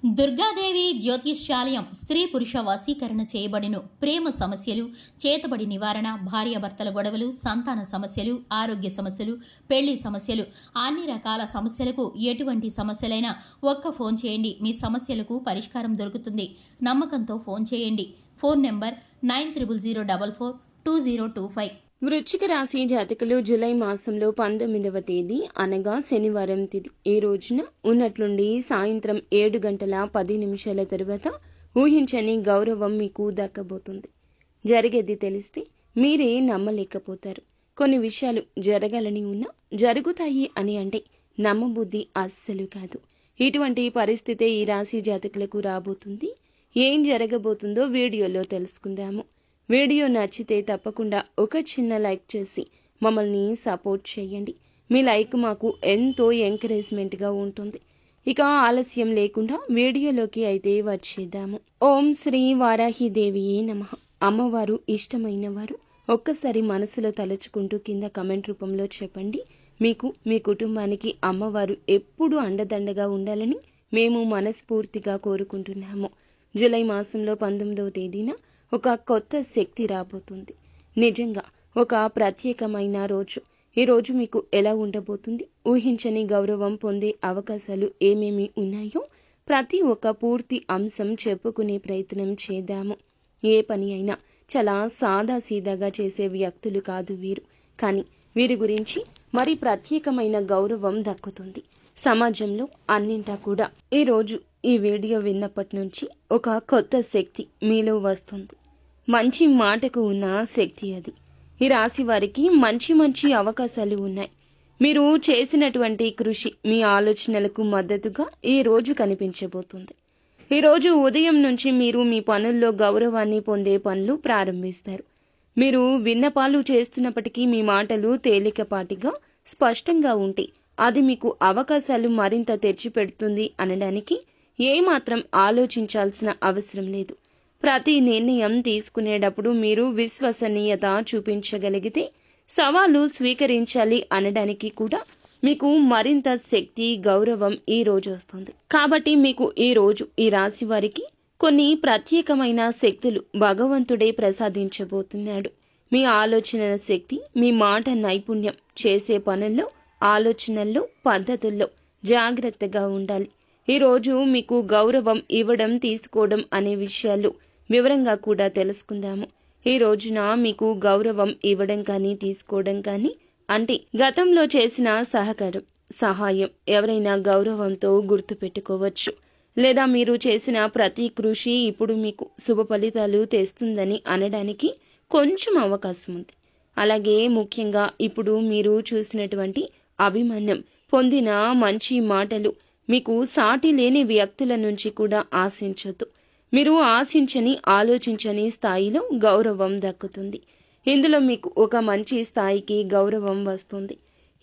దుర్గాదేవి జ్యోతిష్యాలయం స్త్రీ పురుష వశీకరణ చేయబడిను. ప్రేమ సమస్యలు, చేతబడి నివారణ, భార్యాభర్తల గొడవలు, సంతాన సమస్యలు, ఆరోగ్య సమస్యలు, పెళ్లి సమస్యలు, అన్ని రకాల సమస్యలకు ఎటువంటి సమస్యలైనా ఒక్క ఫోన్ చేయండి. మీ సమస్యలకు పరిష్కారం దొరుకుతుంది. నమ్మకంతో ఫోన్ చేయండి. Phone number 9000442025. వృశ్చిక రాశి జాతకులు జూలై మాసంలో 19వ తేదీ అనగా శనివారం తిథి ఈ రోజున ఉన్నట్లుండి సాయంత్రం 7:10 తరువాత ఊహించని గౌరవం మీకు దక్కబోతుంది. జరిగేది తెలిస్తే మీరే నమ్మలేకపోతారు. కొన్ని విషయాలు జరగాలని ఉన్నా జరుగుతాయి అని అంటే నమ్మబుద్ధి అస్సలు కాదు. ఇటువంటి పరిస్థితే ఈ రాశి జాతకులకు రాబోతుంది. ఏం జరగబోతుందో వీడియోలో తెలుసుకుందాము. వీడియో నచ్చితే తప్పకుండా ఒక చిన్న లైక్ చేసి మమ్మల్ని సపోర్ట్ చేయండి. మీ లైక్ మాకు ఎంతో ఎంకరేజ్మెంట్గా ఉంటుంది. ఇక ఆలస్యం లేకుండా వీడియోలోకి అయితే వచ్చేద్దాము. ఓం శ్రీ వారాహిదేవియే నమః. అమ్మవారు ఇష్టమైన వారు ఒక్కసారి మనసులో తలుచుకుంటూ కింద కమెంట్ రూపంలో చెప్పండి. మీకు మీ కుటుంబానికి అమ్మవారు ఎప్పుడూ అండదండగా ఉండాలని మేము మనస్ఫూర్తిగా కోరుకుంటున్నాము. జూలై మాసంలో 19వ తేదీన ఒక కొత్త శక్తి రాబోతుంది. నిజంగా ఒక ప్రత్యేకమైన రోజు. ఈ రోజు మీకు ఎలా ఉండబోతుంది, ఊహించని గౌరవం పొందే అవకాశాలు ఏమేమి ఉన్నాయో ప్రతి ఒక్క పూర్తి అంశం చెప్పుకునే ప్రయత్నం చేద్దాము. ఏ పని అయినా చాలా సాదాసీదాగా చేసే వ్యక్తులు కాదు వీరు. కానీ వీరి గురించి మరి ప్రత్యేకమైన గౌరవం దక్కుతుంది సమాజంలో అన్నింటా కూడా. ఈ రోజు ఈ వీడియో విన్నప్పటి నుంచి ఒక కొత్త శక్తి మీలో వస్తుంది. మంచి మాటకు ఉన్న శక్తి అది. ఈ రాశి వారికి మంచి మంచి అవకాశాలు ఉన్నాయి. మీరు చేసినటువంటి కృషి మీ ఆలోచనలకు మద్దతుగా ఈ రోజు కనిపించబోతుంది. ఈ రోజు ఉదయం నుంచి మీరు మీ పనుల్లో గౌరవాన్ని పొందే పనులు ప్రారంభిస్తారు. మీరు విన్నపాలు చేస్తున్నప్పటికీ మీ మాటలు తేలికపాటిగా స్పష్టంగా ఉంటే అది మీకు అవకాశాలు మరింత తెచ్చిపెడుతుంది అనడానికి ఏమాత్రం ఆలోచించాల్సిన అవసరం లేదు. ప్రతి నిర్ణయం తీసుకునేటప్పుడు మీరు విశ్వసనీయత చూపించగలిగితే సవాలు స్వీకరించాలి అనడానికి కూడా మీకు మరింత శక్తి, గౌరవం ఈ రోజు వస్తుంది. కాబట్టి మీకు ఈ రోజు ఈ రాశి వారికి కొన్ని ప్రత్యేకమైన శక్తులు భగవంతుడే ప్రసాదించబోతున్నాడు. మీ ఆలోచన శక్తి, మీ మాట నైపుణ్యం, చేసే పనుల్లో, ఆలోచనల్లో, పద్ధతుల్లో జాగ్రత్తగా ఉండాలి. ఈ రోజు మీకు గౌరవం ఇవ్వడం, తీసుకోవడం అనే విషయాలు వివరంగా కూడా తెలుసుకుందాము. ఈ రోజున మీకు గౌరవం ఇవ్వడం కానీ తీసుకోవడం కానీ అంటే గతంలో చేసిన సహాయం ఎవరైనా గౌరవంతో గుర్తు పెట్టుకోవచ్చు. లేదా మీరు చేసిన ప్రతి కృషి ఇప్పుడు మీకు శుభ ఫలితాలు తెస్తుందని అనడానికి కొంచెం అవకాశం ఉంది. అలాగే ముఖ్యంగా ఇప్పుడు మీరు చూసినటువంటి అభిమానం పొందిన మంచి మాటలు మీకు సాటి లేని వ్యక్తుల నుంచి కూడా ఆశించొద్దు. మీరు ఆశించని, ఆలోచించని స్థాయిలో గౌరవం దక్కుతుంది. ఇందులో మీకు ఒక మంచి స్థాయికి గౌరవం వస్తుంది.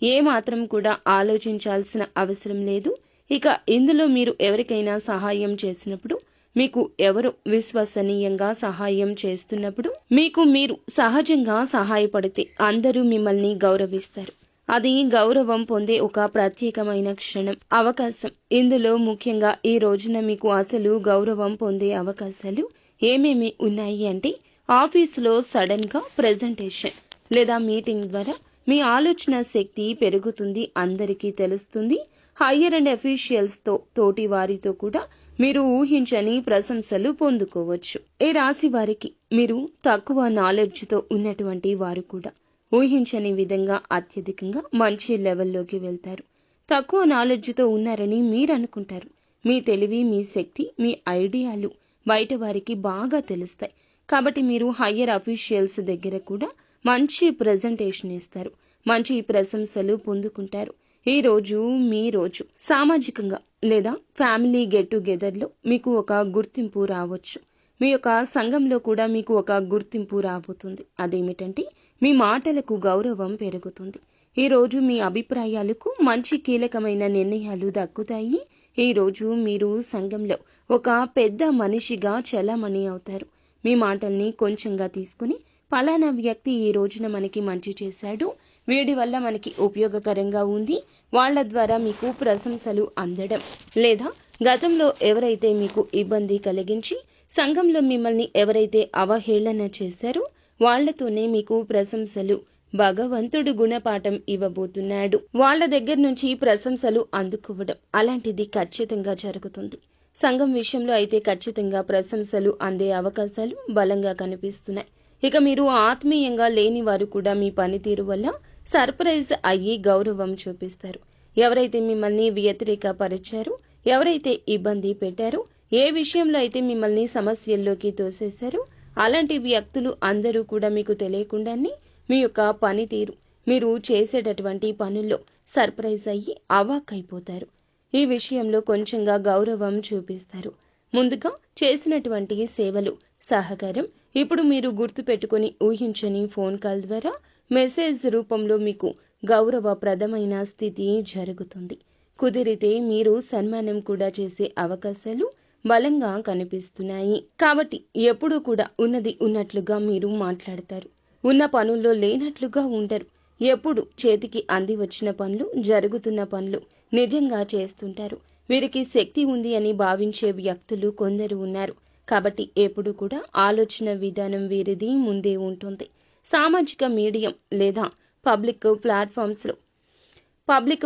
ఏ మాత్రం కూడా ఆలోచించాల్సిన అవసరం లేదు. ఇక ఇందులో మీరు ఎవరికైనా సహాయం చేసినప్పుడు, మీకు ఎవరు విశ్వసనీయంగా సహాయం చేస్తున్నప్పుడు, మీకు మీరు సహజంగా సహాయపడితే అందరూ మిమ్మల్ని గౌరవిస్తారు. అది గౌరవం పొందే ఒక ప్రత్యేకమైన క్షణం, అవకాశం. ఇందులో ముఖ్యంగా ఈ రోజున మీకు అసలు గౌరవం పొందే అవకాశాలు ఏమేమి ఉన్నాయి అంటే, ఆఫీసులో సడన్ గా ప్రెజెంటేషన్ లేదా మీటింగ్ ద్వారా మీ ఆలోచన శక్తి పెరుగుతుంది, అందరికీ తెలుస్తుంది. హయ్యర్ అండ్ అఫీషియల్స్ తోటి వారితో కూడా మీరు ఊహించని ప్రశంసలు పొందుకోవచ్చు. ఈ రాశి వారికి మీరు తక్కువ నాలెడ్జ్తో ఉన్నటువంటి వారు కూడా ఊహించని విధంగా అత్యధికంగా మంచి లెవెల్లోకి వెళ్తారు. తక్కువ నాలెడ్జ్తో ఉన్నారని మీరు అనుకుంటారు. మీ తెలివి, మీ శక్తి, మీ ఐడియాలు బయట వారికి బాగా తెలుస్తాయి. కాబట్టి మీరు హయ్యర్ అఫీషియల్స్ దగ్గర కూడా మంచి ప్రెజెంటేషన్ ఇస్తారు, మంచి ప్రశంసలు పొందుకుంటారు. ఈ రోజు మీ రోజు. సామాజికంగా లేదా ఫ్యామిలీ గెట్ టుగెదర్లో మీకు ఒక గుర్తింపు రావచ్చు. మీ యొక్క సంఘంలో కూడా మీకు ఒక గుర్తింపు రాబోతుంది. అదేమిటంటే మీ మాటలకు గౌరవం పెరుగుతుంది. ఈ రోజు మీ అభిప్రాయాలకు మంచి కీలకమైన నిర్ణయాలు దక్కుతాయి. ఈ రోజు మీరు సంఘంలో ఒక పెద్ద మనిషిగా చలామణి అవుతారు. మీ మాటల్ని కొంచెంగా తీసుకుని, ఫలానా వ్యక్తి ఈ రోజున మనకి మంచి చేశాడు, వీడి వల్ల మనకి ఉపయోగకరంగా ఉంది, వాళ్ళ ద్వారా మీకు ప్రశంసలు అందడం, లేదా గతంలో ఎవరైతే మీకు ఇబ్బంది కలిగించి సంఘంలో మిమ్మల్ని ఎవరైతే అవహేళన చేశారో వాళ్లతోనే మీకు ప్రశంసలు భగవంతుడు గుణపాఠం ఇవ్వబోతున్నాడు. వాళ్ళ దగ్గర నుంచి ప్రశంసలు అందుకోవడం అలాంటిది ఖచ్చితంగా జరుగుతుంది. సంఘం విషయంలో అయితే ఖచ్చితంగా ప్రశంసలు అందే అవకాశాలు బలంగా కనిపిస్తున్నాయి. ఇక మీరు ఆత్మీయంగా లేని వారు కూడా మీ పనితీరు వల్ల సర్ప్రైజ్ అయ్యి గౌరవం చూపిస్తారు. ఎవరైతే మిమ్మల్ని వ్యతిరేకపరిచారో, ఎవరైతే ఇబ్బంది పెట్టారో, ఏ విషయంలో అయితే మిమ్మల్ని సమస్యల్లోకి తోసేశారో అలాంటి వ్యక్తులు అందరూ కూడా మీకు తెలియకుండానే మీ యొక్క పనితీరు, మీరు చేసేటటువంటి పనుల్లో సర్ప్రైజ్ అయ్యి అవాక్కైపోతారు. ఈ విషయంలో కొంచెంగా గౌరవం చూపిస్తారు. ముందుగా చేసినటువంటి సేవలు, సహకారం ఇప్పుడు మీరు గుర్తుపెట్టుకుని ఊహించని ఫోన్ కాల్ ద్వారా మెసేజ్ రూపంలో మీకు గౌరవప్రదమైన స్థితి జరుగుతుంది. కుదిరితే మీరు సన్మానం కూడా చేసే అవకాశాలు బలంగా కనిపిస్తున్నాయి. కాబట్టి ఎప్పుడూ కూడా ఉన్నది ఉన్నట్లుగా మీరు మాట్లాడతారు. ఉన్న పనుల్లో లేనట్లుగా ఉండరు. ఎప్పుడు చేతికి అంది వచ్చిన పనులు, జరుగుతున్న పనులు నిజంగా చేస్తుంటారు. వీరికి శక్తి ఉంది అని భావించే వ్యక్తులు కొందరు ఉన్నారు. కాబట్టి ఎప్పుడు కూడా ఆలోచన విధానం వీరిది ముందే ఉంటుంది. సామాజిక మీడియం లేదా పబ్లిక్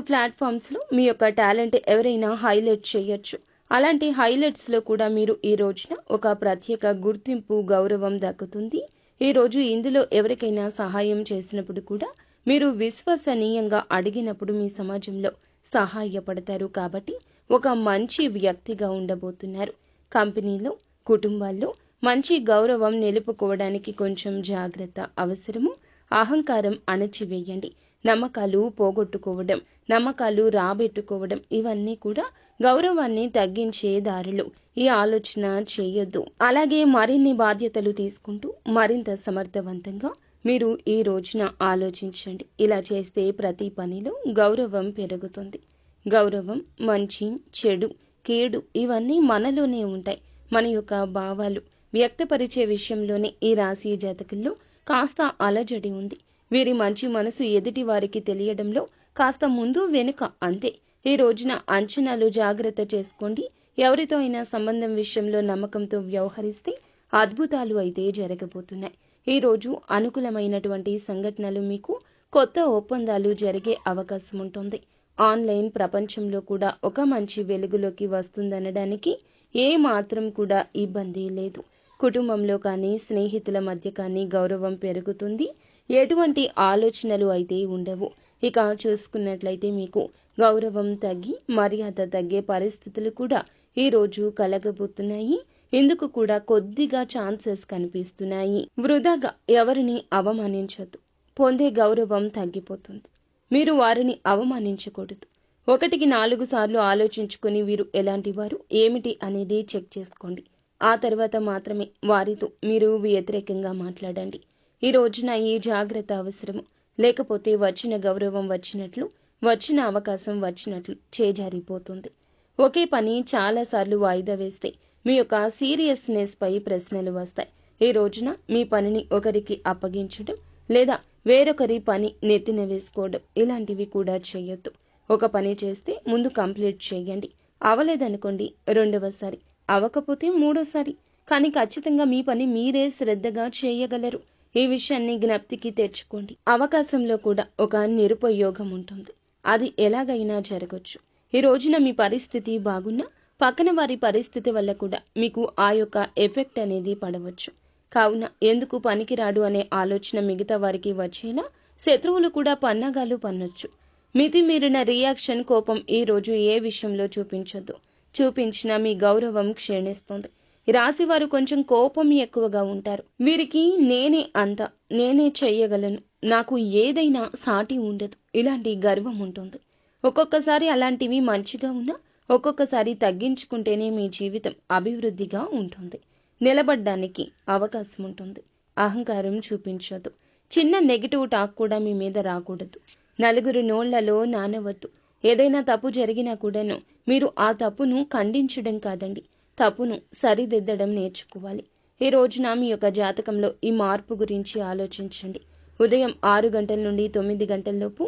ప్లాట్ఫామ్స్లో మీ యొక్క టాలెంట్ ఎవరైనా హైలైట్ చేయొచ్చు. అలాంటి హైలైట్స్లో కూడా మీరు ఈ రోజున ఒక ప్రత్యేక గుర్తింపు, గౌరవం దక్కుతుంది. ఈ రోజు ఇందులో ఎవరికైనా సహాయం చేసినప్పుడు కూడా మీరు విశ్వసనీయంగా అడిగినప్పుడు మీ సమాజంలో సహాయపడతారు. కాబట్టి ఒక మంచి వ్యక్తిగా ఉండబోతున్నారు. కంపెనీలో, కుటుంబాల్లో మంచి గౌరవం నిలుపుకోవడానికి కొంచెం జాగ్రత్త అవసరము. అహంకారం అణచివేయండి. నమ్మకాలు పోగొట్టుకోవడం, నమ్మకాలు రాబెట్టుకోవడం ఇవన్నీ కూడా గౌరవాన్ని తగ్గించే దారులు. ఈ ఆలోచన చేయొద్దు. అలాగే మరిన్ని బాధ్యతలు తీసుకుంటూ మరింత సమర్థవంతంగా మీరు ఈ రోజున ఆలోచించండి. ఇలా చేస్తే ప్రతి పనిలో గౌరవం పెరుగుతుంది. గౌరవం, మంచి, చెడు, కీడు ఇవన్నీ మనలోనే ఉంటాయి. మన యొక్క భావాలు వ్యక్తపరిచే విషయంలోనే ఈ రాశి జాతకుల్లో కాస్త అలజడి ఉంది. వీరి మంచి మనసు ఎదుటి వారికి తెలియడంలో కాస్త ముందు వెనుక అంతే. ఈ రోజున అంచనాలు జాగ్రత్త చేసుకోండి. ఎవరితో అయినా సంబంధం విషయంలో నమ్మకంతో వ్యవహరిస్తే అద్భుతాలు అయితే జరగబోతున్నాయి. ఈ రోజు అనుకూలమైనటువంటి సంఘటనలు, మీకు కొత్త ఒప్పందాలు జరిగే అవకాశం ఉంటుంది. ఆన్లైన్ ప్రపంచంలో కూడా ఒక మంచి వెలుగులోకి వస్తుందనడానికి ఏ మాత్రం కూడా ఇబ్బంది లేదు. కుటుంబంలో కానీ స్నేహితుల మధ్య కానీ గౌరవం పెరుగుతుంది. ఎటువంటి ఆలోచనలు అయితే ఉండవు. ఇక చూసుకున్నట్లయితే మీకు గౌరవం తగ్గి మర్యాద తగ్గే పరిస్థితులు కూడా ఈ రోజు కలగబోతున్నాయి. ఇందుకు కూడా కొద్దిగా ఛాన్సెస్ కనిపిస్తున్నాయి. వృధాగా ఎవరిని అవమానించొద్దు. పొందే గౌరవం తగ్గిపోతుంది. మీరు వారిని అవమానించకూడదు. 1-4 సార్లు ఆలోచించుకుని వీరు ఎలాంటి వారు ఏమిటి అనేది చెక్ చేసుకోండి. ఆ తర్వాత మాత్రమే వారితో మీరు వ్యతిరేకంగా మాట్లాడండి. ఈ రోజున ఈ జాగ్రత్త అవసరము. లేకపోతే వచ్చిన గౌరవం వచ్చినట్లు, వచ్చిన అవకాశం వచ్చినట్లు చేజారిపోతుంది. ఒకే పని చాలాసార్లు వాయిదా వేస్తే మీ యొక్క సీరియస్నెస్ పై ప్రశ్నలు వస్తాయి. ఈ రోజున మీ పనిని ఒకరికి అప్పగించడం లేదా వేరొకరి పని నెత్తిన వేసుకోవడం ఇలాంటివి కూడా చేయొద్దు. ఒక పని చేస్తే ముందు కంప్లీట్ చేయండి. అవలేదనుకోండి రెండవసారి, అవ్వకపోతే మూడోసారి, కానీ ఖచ్చితంగా మీ పని మీరే శ్రద్ధగా చేయగలరు. ఈ విషయాన్ని జ్ఞప్తికి తెచ్చుకోండి. అవకాశంలో కూడా ఒక నిరుపయోగం ఉంటుంది. అది ఎలాగైనా జరగచ్చు. ఈ రోజున మీ పరిస్థితి బాగున్నా పక్కన వారి పరిస్థితి వల్ల కూడా మీకు ఆ యొక్క ఎఫెక్ట్ అనేది పడవచ్చు. కావున ఎందుకు పనికిరాడు అనే ఆలోచన మిగతా వారికి వచ్చేలా శత్రువులు కూడా పన్నాగాలు పన్నొచ్చు. మితిమీరిన రియాక్షన్, కోపం ఈ రోజు ఏ విషయంలో చూపించొద్దు. చూపించినా మీ గౌరవం క్షీణిస్తుంది. ఈ రాశి వారు కొంచెం కోపం ఎక్కువగా ఉంటారు. వీరికి నేనే అంత, నేనే చెయ్యగలను, నాకు ఏదైనా సాటి ఉండదు, ఇలాంటి గర్వం ఉంటుంది. ఒక్కొక్కసారి అలాంటివి మంచిగా ఉన్నా ఒక్కొక్కసారి తగ్గించుకుంటేనే మీ జీవితం అభివృద్ధిగా ఉంటుంది. నిలబడ్డానికి అవకాశం ఉంటుంది. అహంకారం చూపించొద్దు. చిన్న నెగిటివ్ టాక్ కూడా మీ మీద రాకూడదు. నలుగురు నోళ్లలో నానవద్దు. ఏదైనా తప్పు జరిగినా కూడాను మీరు ఆ తప్పును ఖండించడం కాదండి, తప్పును సరిదిద్దడం నేర్చుకోవాలి. ఈ రోజున మీ యొక్క జాతకంలో ఈ మార్పు గురించి ఆలోచించండి. ఉదయం 6 గంటల నుండి 9 గంటలలోపు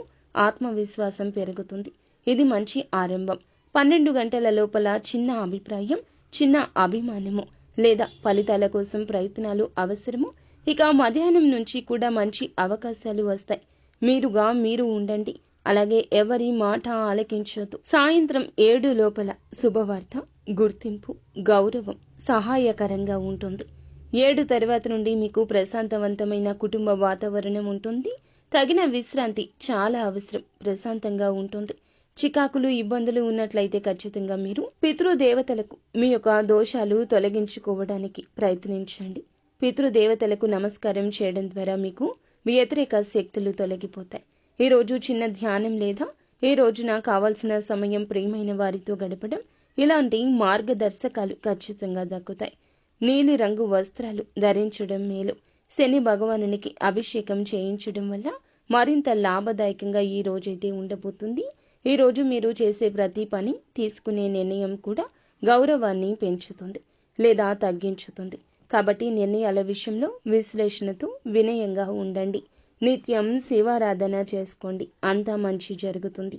ఆత్మవిశ్వాసం పెరుగుతుంది. ఇది మంచి ఆరంభం. 12 గంటల లోపల చిన్న అభిప్రాయం, చిన్న అభిమానము లేదా ఫలితాల కోసం ప్రయత్నాలు అవసరము. ఇక మధ్యాహ్నం నుంచి కూడా మంచి అవకాశాలు వస్తాయి. మీరుగా మీరు ఉండండి. అలాగే ఎవరి మాట ఆలకించొద్దు. సాయంత్రం 7 లోపల శుభవార్త, గుర్తింపు, గౌరవం సహాయకరంగా ఉంటుంది. 7 తర్వాత నుండి మీకు ప్రశాంతవంతమైన కుటుంబ వాతావరణం ఉంటుంది. తగిన విశ్రాంతి చాలా అవసరం. ప్రశాంతంగా ఉంటుంది. చికాకులు, ఇబ్బందులు ఉన్నట్లయితే ఖచ్చితంగా మీరు పితృదేవతలకు మీ యొక్క దోషాలు తొలగించుకోవడానికి ప్రయత్నించండి. పితృదేవతలకు నమస్కారం చేయడం ద్వారా మీకు వ్యతిరేక శక్తులు తొలగిపోతాయి. ఈ రోజు చిన్న ధ్యానం లేదా ఈ రోజున కావాల్సిన సమయం ప్రియమైన వారితో గడపడం, ఇలాంటి మార్గదర్శకాలు ఖచ్చితంగా దక్కుతాయి. నీలి రంగు వస్త్రాలు ధరించడం మేలు. శని భగవానునికి అభిషేకం చేయించడం వల్ల మరింత లాభదాయకంగా ఈ రోజైతే ఉండబోతుంది. ఈ రోజు మీరు చేసే ప్రతి పని, తీసుకునే నిర్ణయం కూడా గౌరవాన్ని పెంచుతుంది లేదా తగ్గించుతుంది. కాబట్టి నిర్ణయాల విషయంలో విశ్లేషణతో వినయంగా ఉండండి. నిత్యం శివారాధన చేసుకోండి. అంతా మంచి జరుగుతుంది.